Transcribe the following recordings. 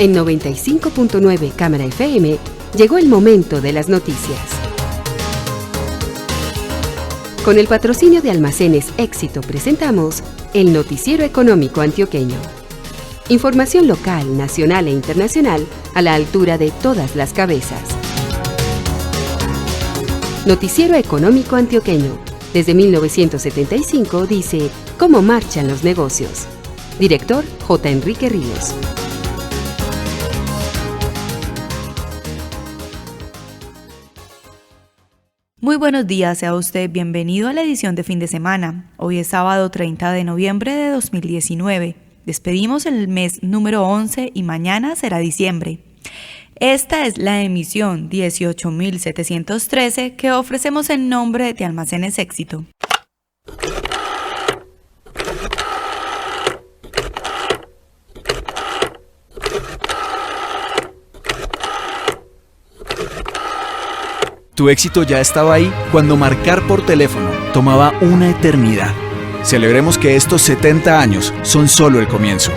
En 95.9 Cámara FM llegó el momento de las noticias. Con el patrocinio de Almacenes Éxito presentamos el Noticiero Económico Antioqueño. Información local, nacional e internacional a la altura de todas las cabezas. Noticiero Económico Antioqueño. Desde 1975 dice cómo marchan los negocios. Director J. Enrique Ríos. Muy buenos días, sea usted bienvenido a la edición de fin de semana. Hoy es sábado 30 de noviembre de 2019. Despedimos el mes número 11 y mañana será diciembre. Esta es la emisión 18.713 que ofrecemos en nombre de Almacenes Éxito. Tu éxito ya estaba ahí cuando marcar por teléfono tomaba una eternidad. Celebremos que estos 70 años son solo el comienzo.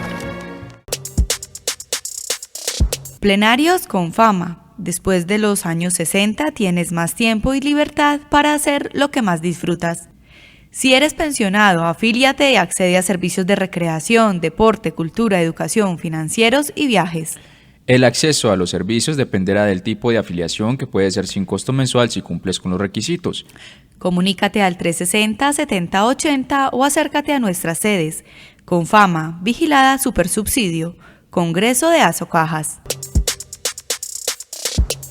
Plenarios con fama. Después de los años 60 tienes más tiempo y libertad para hacer lo que más disfrutas. Si eres pensionado, afíliate y accede a servicios de recreación, deporte, cultura, educación, financieros y viajes. El acceso a los servicios dependerá del tipo de afiliación, que puede ser sin costo mensual si cumples con los requisitos. Comunícate al 360-7080 o acércate a nuestras sedes. Confama, Vigilada Supersubsidio, Congreso de Azocajas.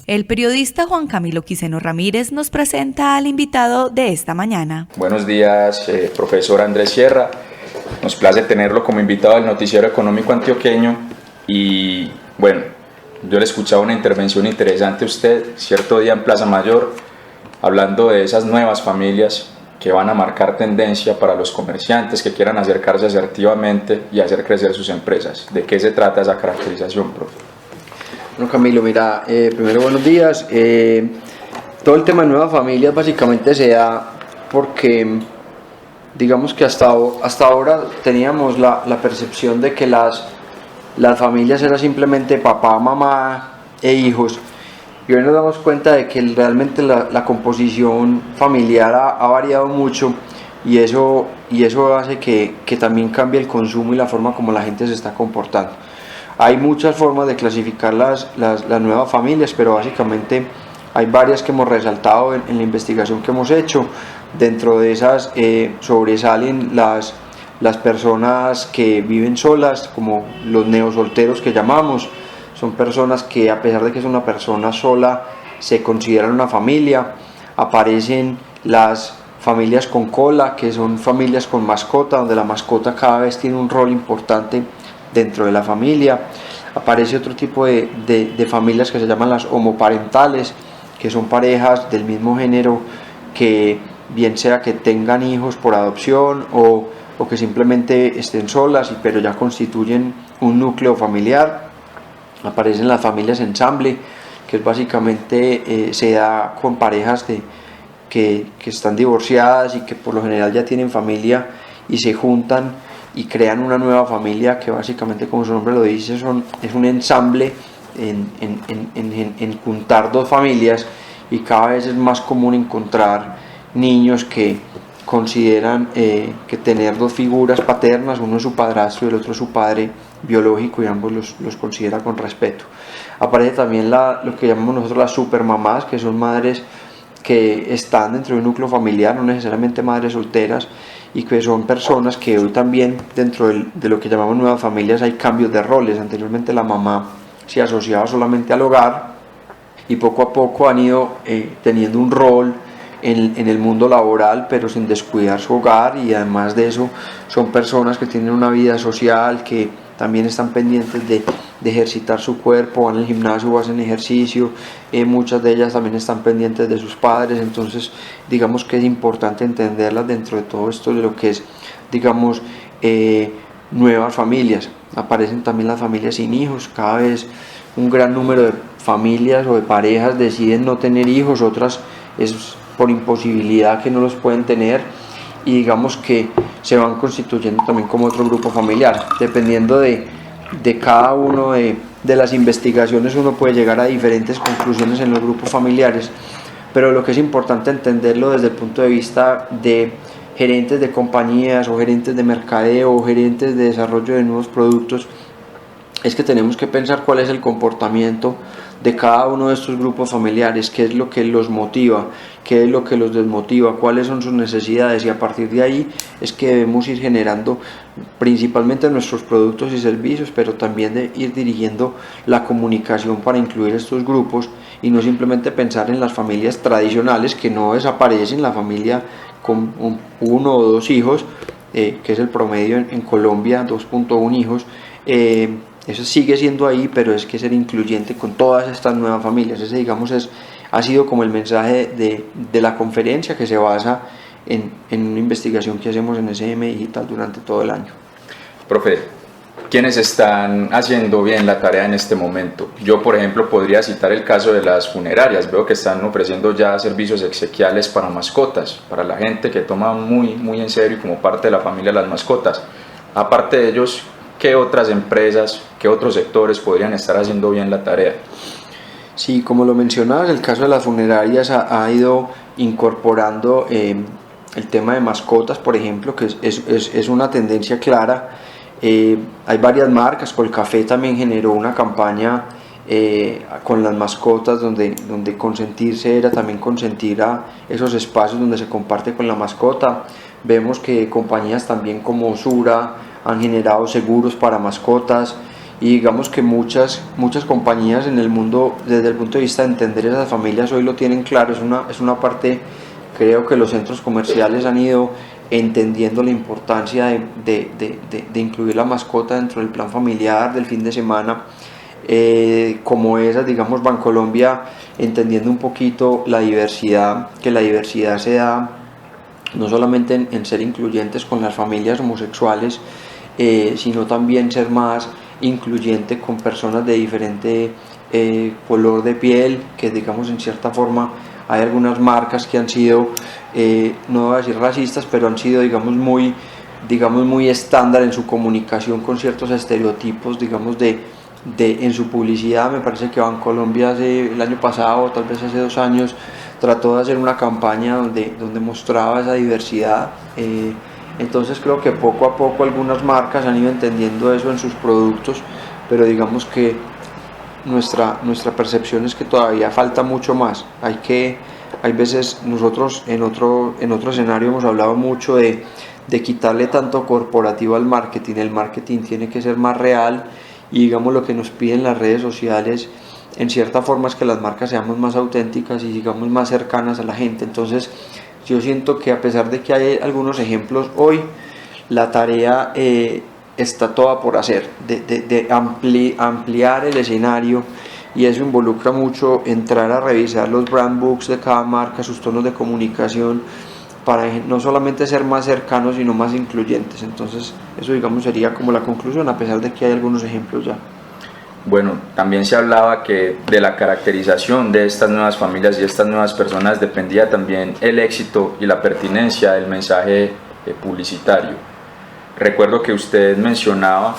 El periodista Juan Camilo Quiseno Ramírez nos presenta al invitado de esta mañana. Buenos días, profesor Andrés Sierra. Nos place tenerlo como invitado del Noticiero Económico Antioqueño y bueno, yo le escuchaba una intervención interesante a usted cierto día en Plaza Mayor, hablando de esas nuevas familias que van a marcar tendencia para los comerciantes que quieran acercarse asertivamente y hacer crecer sus empresas. ¿De qué se trata esa caracterización, profe? Bueno, Camilo, mira, primero buenos días. Todo el tema de nuevas familias básicamente se da porque, digamos que hasta ahora teníamos la percepción de que las familias eran simplemente papá, mamá e hijos, y hoy nos damos cuenta de que realmente la composición familiar ha variado mucho, y eso hace que también cambie el consumo y la forma como la gente se está comportando. Hay muchas formas de clasificar las nuevas familias, pero básicamente hay varias que hemos resaltado en la investigación que hemos hecho. Dentro de esas sobresalen las personas que viven solas, como los neosolteros que llamamos. Son personas que, a pesar de que es una persona sola, se consideran una familia. Aparecen las familias con cola, que son familias con mascota, donde la mascota cada vez tiene un rol importante dentro de la familia. Aparece otro tipo de familias que se llaman las homoparentales, que son parejas del mismo género que bien sea que tengan hijos por adopción o que simplemente estén solas, pero ya constituyen un núcleo familiar. Aparecen las familias ensamble, que es básicamente se da con parejas que están divorciadas y que por lo general ya tienen familia y se juntan y crean una nueva familia, que básicamente, como su nombre lo dice, es un ensamble en juntar dos familias, y cada vez es más común encontrar niños que consideran que tener dos figuras paternas, uno es su padrastro y el otro es su padre biológico, y ambos los considera con respeto. Aparece también lo que llamamos nosotros las supermamás, que son madres que están dentro de un núcleo familiar, no necesariamente madres solteras, y que son personas que hoy también dentro de lo que llamamos nuevas familias hay cambios de roles. Anteriormente la mamá se asociaba solamente al hogar, y poco a poco han ido teniendo un rol en el mundo laboral, pero sin descuidar su hogar, y además de eso son personas que tienen una vida social, que también están pendientes de ejercitar su cuerpo, van al gimnasio o hacen ejercicio. Muchas de ellas también están pendientes de sus padres. Entonces digamos que es importante entenderlas dentro de todo esto de lo que es, digamos, nuevas familias. Aparecen también las familias sin hijos. Cada vez un gran número de familias o de parejas deciden no tener hijos, otras es por imposibilidad que no los pueden tener, y digamos que se van constituyendo también como otro grupo familiar, dependiendo de cada uno de de las investigaciones uno puede llegar a diferentes conclusiones en los grupos familiares, pero lo que es importante entenderlo desde el punto de vista de gerentes de compañías o gerentes de mercadeo o gerentes de desarrollo de nuevos productos, es que tenemos que pensar cuál es el comportamiento de cada uno de estos grupos familiares, qué es lo que los motiva, qué es lo que los desmotiva, cuáles son sus necesidades, y a partir de ahí es que debemos ir generando principalmente nuestros productos y servicios, pero también de ir dirigiendo la comunicación para incluir estos grupos y no simplemente pensar en las familias tradicionales que no desaparecen, la familia con uno o dos hijos, que es el promedio en Colombia, 2.1 hijos. Eso sigue siendo ahí, pero es que ser incluyente con todas estas nuevas familias. Ese, digamos, ha sido como el mensaje de la conferencia, que se basa en una investigación que hacemos en SM Digital durante todo el año. Profe, ¿quiénes están haciendo bien la tarea en este momento? Yo, por ejemplo, podría citar el caso de las funerarias. Veo que están ofreciendo ya servicios exequiales para mascotas, para la gente que toma muy en serio y como parte de la familia las mascotas. Aparte de ellos, ¿qué otras empresas, qué otros sectores podrían estar haciendo bien la tarea? Sí, como lo mencionabas, el caso de las funerarias ha ido incorporando el tema de mascotas, por ejemplo, que es una tendencia clara. Hay varias marcas. Colcafé también generó una campaña con las mascotas donde consentirse era también consentir a esos espacios donde se comparte con la mascota. Vemos que compañías también como Sura han generado seguros para mascotas, y digamos que muchas compañías en el mundo, desde el punto de vista de entender esas familias, hoy lo tienen claro. Es una parte, creo que los centros comerciales han ido entendiendo la importancia de incluir la mascota dentro del plan familiar del fin de semana, como esas, digamos, Bancolombia, entendiendo un poquito la diversidad, que la diversidad se da no solamente en ser incluyentes con las familias homosexuales, sino también ser más incluyente con personas de diferente color de piel, que, digamos, en cierta forma hay algunas marcas que han sido, no voy a decir racistas, pero han sido, digamos, muy estándar en su comunicación con ciertos estereotipos, digamos, en su publicidad. Me parece que Bancolombia el año pasado, o tal vez hace 2 años, trató de hacer una campaña donde mostraba esa diversidad. Entonces creo que poco a poco algunas marcas han ido entendiendo eso en sus productos, pero digamos que nuestra percepción es que todavía falta mucho más. Hay veces, nosotros en otro escenario hemos hablado mucho de quitarle tanto corporativo al marketing. El marketing tiene que ser más real, y digamos lo que nos piden las redes sociales en cierta forma es que las marcas seamos más auténticas y digamos más cercanas a la gente. Entonces yo siento que, a pesar de que hay algunos ejemplos hoy, la tarea está toda por hacer, de ampliar el escenario, y eso involucra mucho entrar a revisar los brand books de cada marca, sus tonos de comunicación, para no solamente ser más cercanos, sino más incluyentes. Entonces eso, digamos, sería como la conclusión, a pesar de que hay algunos ejemplos ya. Bueno, también se hablaba que de la caracterización de estas nuevas familias y estas nuevas personas dependía también el éxito y la pertinencia del mensaje publicitario. Recuerdo que usted mencionaba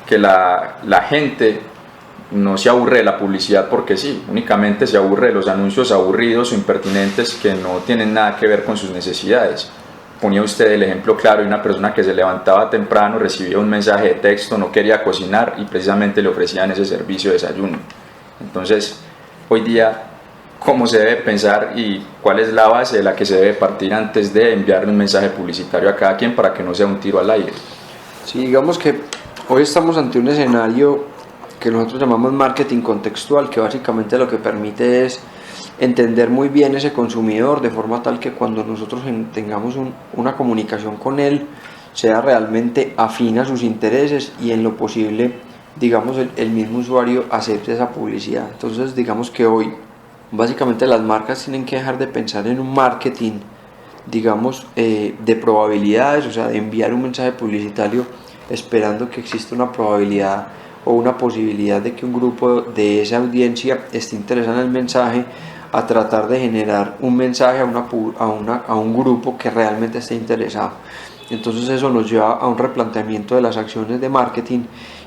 que la gente no se aburre de la publicidad porque sí, únicamente se aburre de los anuncios aburridos o impertinentes que no tienen nada que ver con sus necesidades. Ponía usted el ejemplo claro de una persona que se levantaba temprano, recibía un mensaje de texto, no quería cocinar y precisamente le ofrecían ese servicio de desayuno. Entonces, hoy día, ¿cómo se debe pensar y cuál es la base de la que se debe partir antes de enviarle un mensaje publicitario a cada quien para que no sea un tiro al aire? Sí, digamos que hoy estamos ante un escenario que nosotros llamamos marketing contextual, que básicamente lo que permite es entender muy bien ese consumidor, de forma tal que cuando nosotros tengamos una comunicación con él sea realmente afín a sus intereses, y en lo posible, digamos, el mismo usuario acepte esa publicidad. Entonces digamos que hoy básicamente las marcas tienen que dejar de pensar en un marketing, digamos, de probabilidades, o sea, de enviar un mensaje publicitario esperando que exista una probabilidad o una posibilidad de que un grupo de esa audiencia esté interesado en el mensaje, a tratar de generar un mensaje a un grupo que realmente esté interesado. Entonces eso nos lleva a un replanteamiento de las acciones de marketing,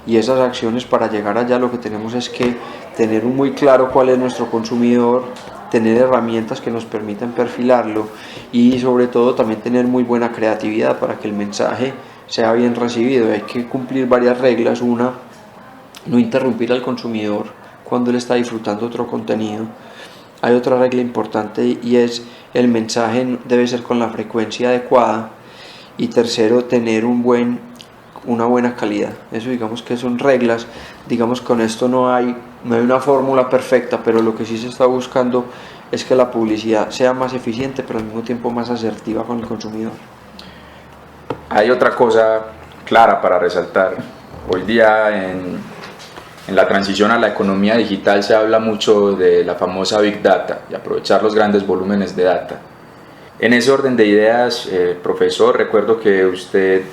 y esas acciones, para llegar allá, lo que tenemos es que tener muy claro cuál es nuestro consumidor, tener herramientas que nos permitan perfilarlo y sobre todo también tener muy buena creatividad para que el mensaje sea bien recibido. Hay que cumplir varias reglas. Una, no interrumpir al consumidor cuando él está disfrutando otro contenido. Hay otra regla importante y es el mensaje debe ser con la frecuencia adecuada. Y tercero, tener una buena calidad. Eso digamos que son reglas. Digamos que con esto no hay una fórmula perfecta, pero lo que sí se está buscando es que la publicidad sea más eficiente, pero al mismo tiempo más asertiva con el consumidor. Hay otra cosa clara para resaltar. Hoy día en la transición a la economía digital se habla mucho de la famosa Big Data y aprovechar los grandes volúmenes de data. En ese orden de ideas, profesor, recuerdo que usted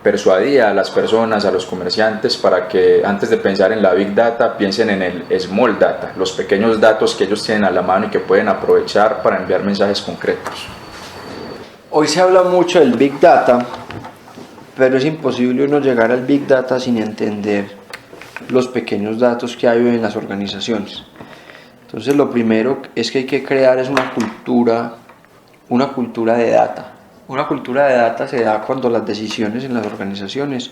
persuadía a las personas, a los comerciantes, para que antes de pensar en la Big Data piensen en el Small Data, los pequeños datos que ellos tienen a la mano y que pueden aprovechar para enviar mensajes concretos. Hoy se habla mucho del Big Data, pero es imposible uno llegar al Big Data sin entender los pequeños datos que hay hoy en las organizaciones. Entonces lo primero es que hay que crear es una cultura de data. Una cultura de data se da cuando las decisiones en las organizaciones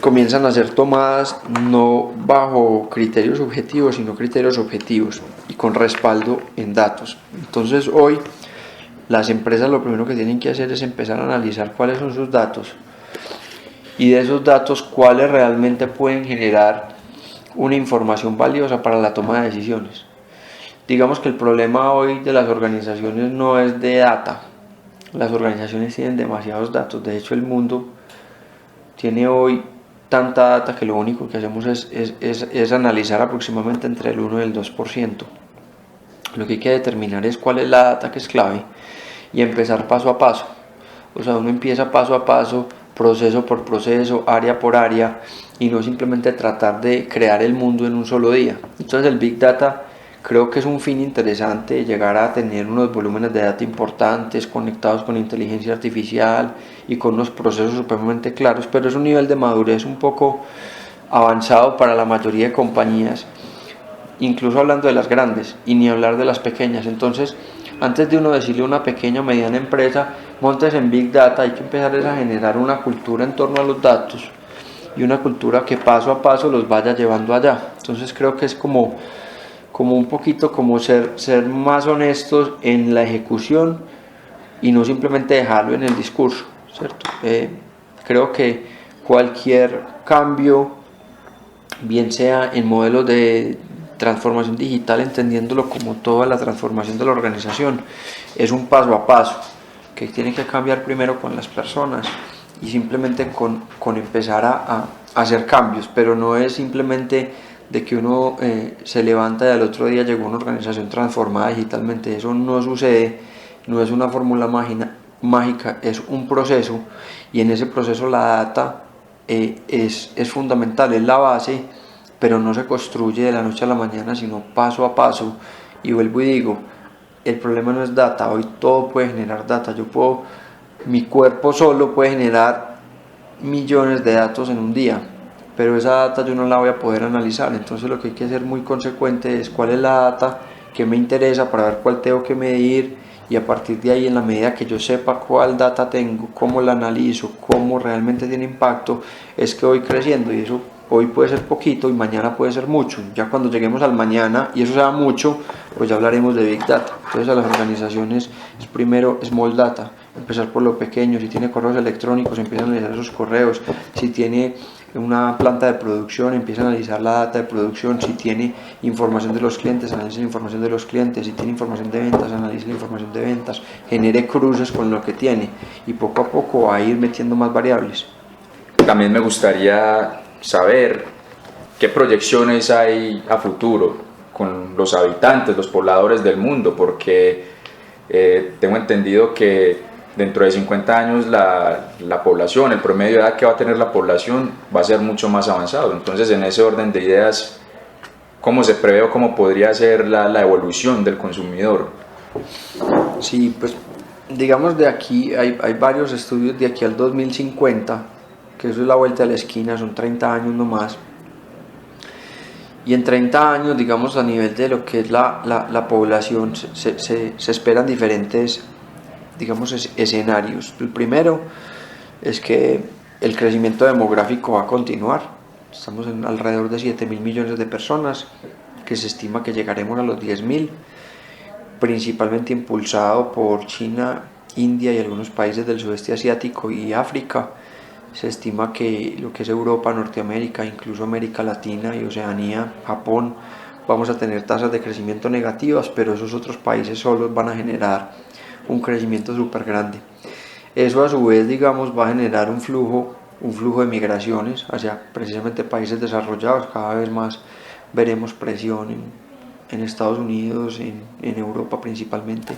comienzan a ser tomadas no bajo criterios subjetivos, sino criterios objetivos y con respaldo en datos. Entonces hoy las empresas lo primero que tienen que hacer es empezar a analizar cuáles son sus datos y de esos datos cuáles realmente pueden generar una información valiosa para la toma de decisiones. Digamos que el problema hoy de las organizaciones no es de data. Las organizaciones tienen demasiados datos. De hecho, el mundo tiene hoy tanta data que lo único que hacemos es analizar aproximadamente entre el 1 y el 2%. Lo que hay que determinar es cuál es la data que es clave y empezar paso a paso. O sea, uno empieza paso a paso, proceso por proceso, área por área, y no simplemente tratar de crear el mundo en un solo día. Entonces el Big Data creo que es un fin interesante, llegar a tener unos volúmenes de data importantes conectados con inteligencia artificial y con unos procesos supremamente claros, pero es un nivel de madurez un poco avanzado para la mayoría de compañías, incluso hablando de las grandes y ni hablar de las pequeñas. Entonces, antes de uno decirle a una pequeña o mediana empresa, montes en Big Data, hay que empezar a generar una cultura en torno a los datos y una cultura que paso a paso los vaya llevando allá. Entonces creo que es como un poquito como ser más honestos en la ejecución y no simplemente dejarlo en el discurso, ¿cierto? Creo que cualquier cambio, bien sea en modelos de transformación digital, entendiéndolo como toda la transformación de la organización, es un paso a paso que tiene que cambiar primero con las personas y simplemente con empezar a hacer cambios, pero no es simplemente de que uno se levanta y al otro día llegó una organización transformada digitalmente. Eso no sucede, no es una fórmula mágica, es un proceso, y en ese proceso la data es fundamental, es la base, pero no se construye de la noche a la mañana, sino paso a paso. Y vuelvo y digo, el problema no es data, hoy todo puede generar data. Mi cuerpo solo puede generar millones de datos en un día, pero esa data yo no la voy a poder analizar. Entonces lo que hay que ser muy consecuente es cuál es la data que me interesa para ver cuál tengo que medir, y a partir de ahí, en la medida que yo sepa cuál data tengo, cómo la analizo, cómo realmente tiene impacto, es que voy creciendo. Y eso hoy puede ser poquito y mañana puede ser mucho. Ya cuando lleguemos al mañana y eso sea mucho, pues ya hablaremos de Big Data. Entonces a las organizaciones es primero Small Data, empezar por lo pequeño. Si tiene correos electrónicos, empieza a analizar esos correos. Si tiene una planta de producción, empieza a analizar la data de producción. Si tiene información de los clientes, analice la información de los clientes. Si tiene información de ventas, analice la información de ventas. Genere cruces con lo que tiene y poco a poco va a ir metiendo más variables. También me gustaría saber qué proyecciones hay a futuro con los habitantes, los pobladores del mundo, porque tengo entendido que dentro de 50 años la población, el promedio de edad que va a tener la población va a ser mucho más avanzado. Entonces, en ese orden de ideas, ¿cómo se prevé o cómo podría ser la evolución del consumidor? Sí, pues digamos de aquí, hay varios estudios de aquí al 2050, que eso es la vuelta de la esquina, son 30 años nomás. Y en 30 años, digamos, a nivel de lo que es la población, se esperan diferentes, digamos, escenarios. El primero es que el crecimiento demográfico va a continuar. Estamos en alrededor de 7.000 millones de personas, que se estima que llegaremos a los 10.000, principalmente impulsado por China, India y algunos países del sudeste asiático y África. Se estima que lo que es Europa, Norteamérica, incluso América Latina y Oceanía, Japón, vamos a tener tasas de crecimiento negativas, pero esos otros países solos van a generar un crecimiento súper grande. Eso a su vez, digamos, va a generar un flujo de migraciones hacia precisamente países desarrollados. Cada vez más veremos presión en Estados Unidos, en Europa principalmente.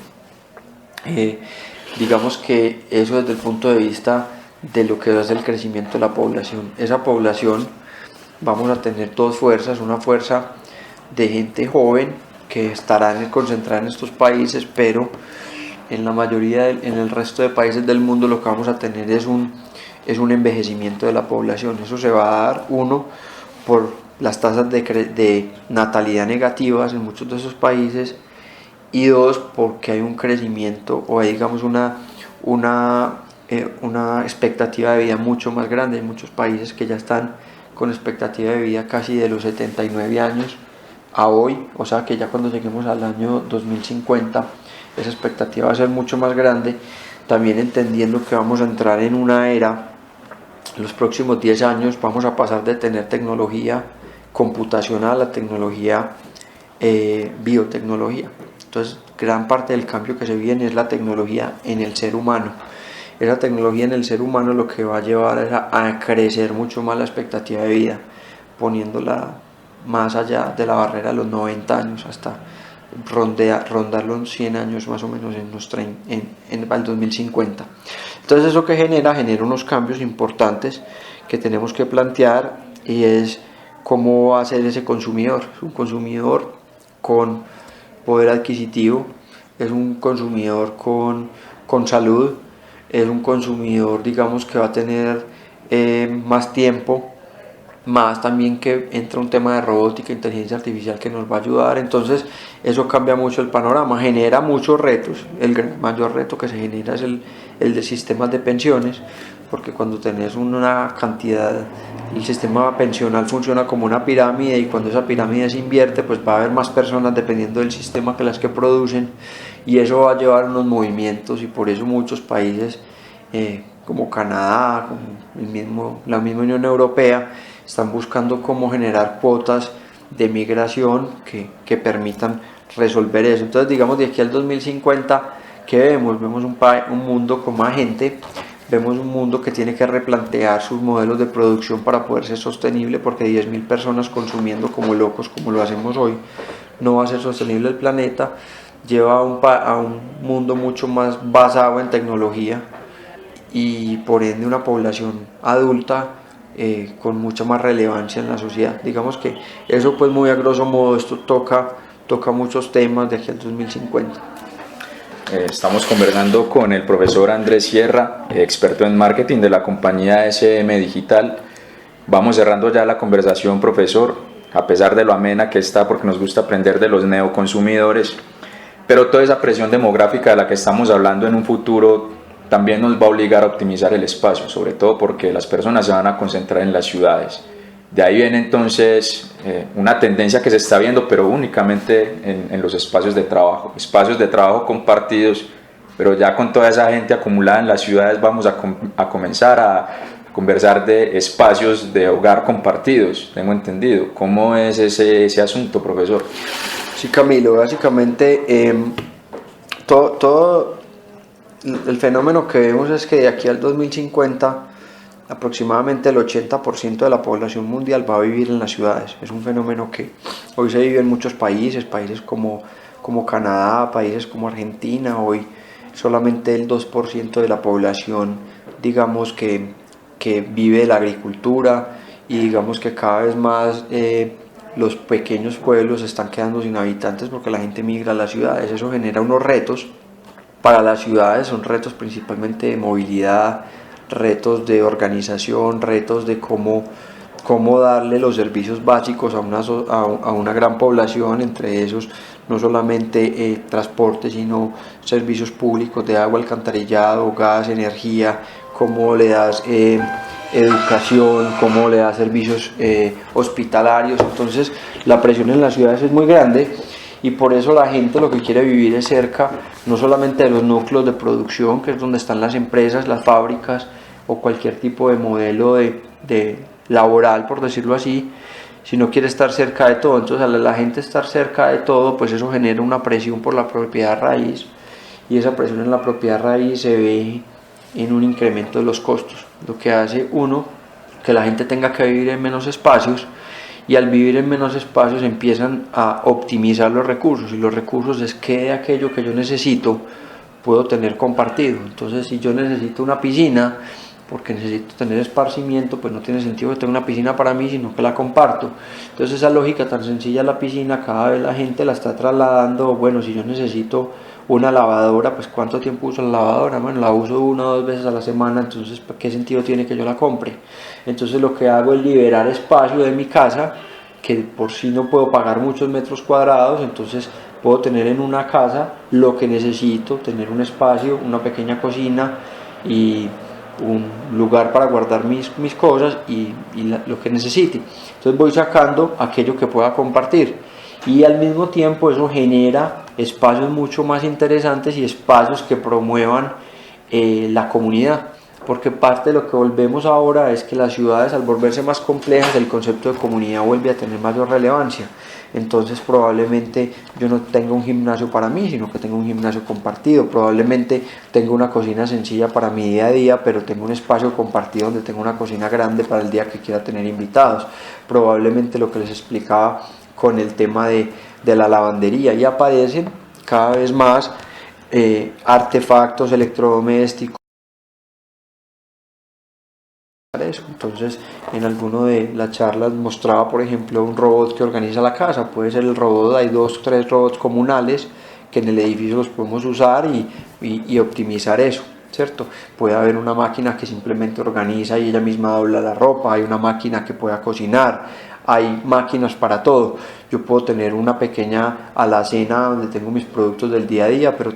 Digamos que eso desde el punto de vista de lo que es el crecimiento de la población. Esa población vamos a tener dos fuerzas, una fuerza de gente joven que estará concentrada en estos países, pero en la mayoría, en el resto de países del mundo lo que vamos a tener es un envejecimiento de la población. Eso se va a dar, uno, por las tasas de natalidad negativas en muchos de esos países, y dos, porque hay un crecimiento o hay, digamos, una expectativa de vida mucho más grande. Hay muchos países que ya están con expectativa de vida casi de los 79 años a hoy, o sea que ya cuando lleguemos al año 2050 esa expectativa va a ser mucho más grande, también entendiendo que vamos a entrar en una era, en los próximos 10 años vamos a pasar de tener tecnología computacional a tecnología biotecnología. Entonces gran parte del cambio que se viene es la tecnología en el ser humano. Esa tecnología en el ser humano lo que va a llevar es a crecer mucho más la expectativa de vida, poniéndola más allá de la barrera de los 90 años, hasta rondar los 100 años más o menos en el 2050. Entonces eso que genera unos cambios importantes que tenemos que plantear, y es cómo va a ser ese consumidor. Es un consumidor con poder adquisitivo, es un consumidor con salud, es un consumidor, digamos, que va a tener más tiempo, más también que entra un tema de robótica, inteligencia artificial que nos va a ayudar. Entonces eso cambia mucho el panorama, genera muchos retos. El mayor reto que se genera es el de sistemas de pensiones, porque cuando tenés una cantidad, el sistema pensional funciona como una pirámide, y cuando esa pirámide se invierte, pues va a haber más personas dependiendo del sistema que las que producen, y eso va a llevar unos movimientos, y por eso muchos países como Canadá, como la misma Unión Europea, están buscando cómo generar cuotas de migración que permitan resolver eso. Entonces, digamos, de aquí al 2050, ¿qué vemos? Vemos un mundo con más gente, vemos un mundo que tiene que replantear sus modelos de producción para poder ser sostenible, porque 10.000 personas consumiendo como locos, como lo hacemos hoy, no va a ser sostenible el planeta. Lleva a un mundo mucho más basado en tecnología, y por ende una población adulta con mucha más relevancia en la sociedad. Digamos que eso, pues muy a grosso modo, esto toca muchos temas de aquí al 2050. Estamos conversando con el profesor Andrés Sierra, experto en marketing de la compañía SM Digital. Vamos cerrando ya la conversación, profesor, a pesar de lo amena que está, porque nos gusta aprender de los neoconsumidores, pero toda esa presión demográfica de la que estamos hablando en un futuro también nos va a obligar a optimizar el espacio, sobre todo porque las personas se van a concentrar en las ciudades. De ahí viene entonces una tendencia que se está viendo, pero únicamente en los espacios de trabajo compartidos, pero ya con toda esa gente acumulada en las ciudades vamos a comenzar a conversar de espacios de hogar compartidos, tengo entendido. ¿Cómo es ese asunto, profesor? Sí, Camilo, básicamente todo el fenómeno que vemos es que de aquí al 2050 aproximadamente el 80% de la población mundial va a vivir en las ciudades. Es un fenómeno que hoy se vive en muchos países como Canadá, países como Argentina. Hoy solamente el 2% de la población, digamos, que vive de la agricultura, y digamos que cada vez más los pequeños pueblos están quedando sin habitantes porque la gente migra a las ciudades. Eso genera unos retos para las ciudades son retos principalmente de movilidad, retos de organización, retos de cómo darle los servicios básicos a una gran población, entre esos no solamente transporte, sino servicios públicos de agua, alcantarillado, gas, energía, cómo le das educación, cómo le das servicios hospitalarios. Entonces la presión en las ciudades es muy grande y por eso la gente lo que quiere vivir es cerca no solamente de los núcleos de producción, que es donde están las empresas, las fábricas o cualquier tipo de modelo de laboral, por decirlo así, sino quiere estar cerca de todo. Entonces al la gente estar cerca de todo, pues eso genera una presión por la propiedad raíz, y esa presión en la propiedad raíz se ve en un incremento de los costos, lo que hace que la gente tenga que vivir en menos espacios, y al vivir en menos espacios empiezan a optimizar los recursos, y los recursos es que de aquello que yo necesito puedo tener compartido. Entonces si yo necesito una piscina porque necesito tener esparcimiento, pues no tiene sentido que tenga una piscina para mí, sino que la comparto. Entonces esa lógica tan sencilla de la piscina, cada vez la gente la está trasladando. Bueno, si yo necesito una lavadora, pues ¿cuánto tiempo uso la lavadora? Bueno, la uso 1 o 2 veces a la semana, entonces ¿qué sentido tiene que yo la compre? Entonces lo que hago es liberar espacio de mi casa, que por sí no puedo pagar muchos metros cuadrados, entonces puedo tener en una casa lo que necesito, tener un espacio, una pequeña cocina y un lugar para guardar mis cosas y lo que necesite. Entonces voy sacando aquello que pueda compartir, y al mismo tiempo eso genera espacios mucho más interesantes y espacios que promuevan la comunidad, porque parte de lo que volvemos ahora es que las ciudades, al volverse más complejas, el concepto de comunidad vuelve a tener mayor relevancia. Entonces probablemente yo no tenga un gimnasio para mí, sino que tenga un gimnasio compartido. Probablemente tenga una cocina sencilla para mi día a día, pero tengo un espacio compartido donde tengo una cocina grande para el día que quiera tener invitados. Probablemente lo que les explicaba con el tema de la lavandería, y aparecen cada vez más artefactos electrodomésticos. Eso. Entonces en alguno de las charlas mostraba, por ejemplo, un robot que organiza la casa. Puede ser el robot, hay 2 o 3 robots comunales que en el edificio los podemos usar y optimizar eso, ¿cierto? Puede haber una máquina que simplemente organiza y ella misma dobla la ropa, hay una máquina que pueda cocinar, hay máquinas para todo. Yo puedo tener una pequeña alacena donde tengo mis productos del día a día, pero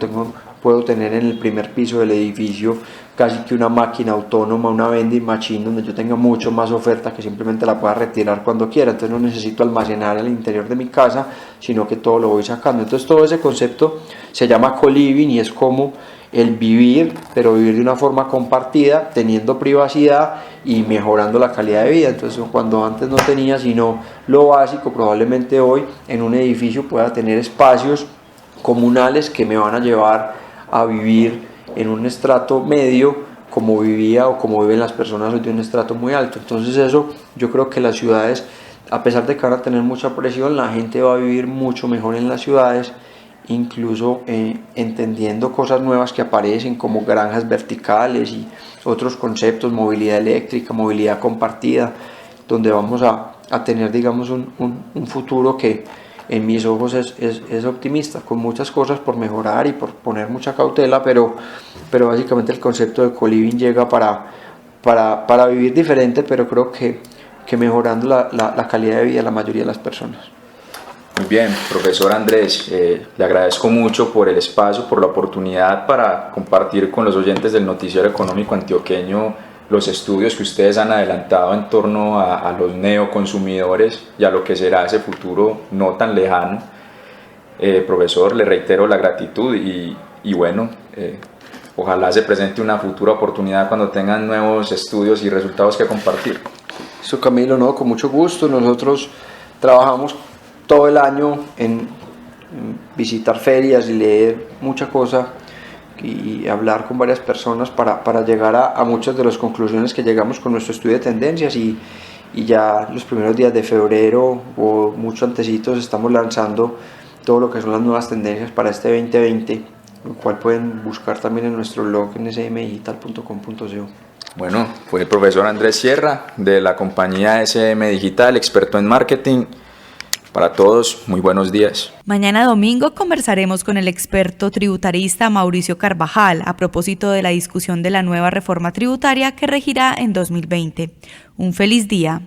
puedo tener en el primer piso del edificio casi que una máquina autónoma, una vending machine, donde yo tenga mucho más oferta que simplemente la pueda retirar cuando quiera. Entonces no necesito almacenar al interior de mi casa, sino que todo lo voy sacando. Entonces todo ese concepto se llama co-living, y es como el vivir, pero vivir de una forma compartida, teniendo privacidad y mejorando la calidad de vida. Entonces cuando antes no tenía sino lo básico, probablemente hoy en un edificio pueda tener espacios comunales que me van a llevar a vivir en un estrato medio como vivía o como viven las personas hoy de un estrato muy alto. Entonces eso, yo creo que las ciudades, a pesar de que van a tener mucha presión, la gente va a vivir mucho mejor en las ciudades, incluso entendiendo cosas nuevas que aparecen como granjas verticales y otros conceptos, movilidad eléctrica, movilidad compartida, donde vamos a tener, digamos, un futuro que en mis ojos es optimista, con muchas cosas por mejorar y por poner mucha cautela, pero básicamente el concepto de co-living llega para vivir diferente, pero creo que mejorando la calidad de vida de la mayoría de las personas. Muy bien, profesor Andrés, le agradezco mucho por el espacio, por la oportunidad para compartir con los oyentes del Noticiero Económico Antioqueño los estudios que ustedes han adelantado en torno a los neoconsumidores y a lo que será ese futuro no tan lejano. Profesor, le reitero la gratitud y bueno, ojalá se presente una futura oportunidad cuando tengan nuevos estudios y resultados que compartir. Eso, Camilo, no, con mucho gusto. Nosotros trabajamos todo el año en visitar ferias y leer mucha cosa y hablar con varias personas para llegar a muchas de las conclusiones que llegamos con nuestro estudio de tendencias, y ya los primeros días de febrero o mucho antecitos estamos lanzando todo lo que son las nuevas tendencias para este 2020, lo cual pueden buscar también en nuestro blog en smdigital.com.co. Bueno, fue el profesor Andrés Sierra de la compañía SM Digital, experto en marketing. Para todos, muy buenos días. Mañana domingo conversaremos con el experto tributarista Mauricio Carvajal a propósito de la discusión de la nueva reforma tributaria que regirá en 2020. Un feliz día.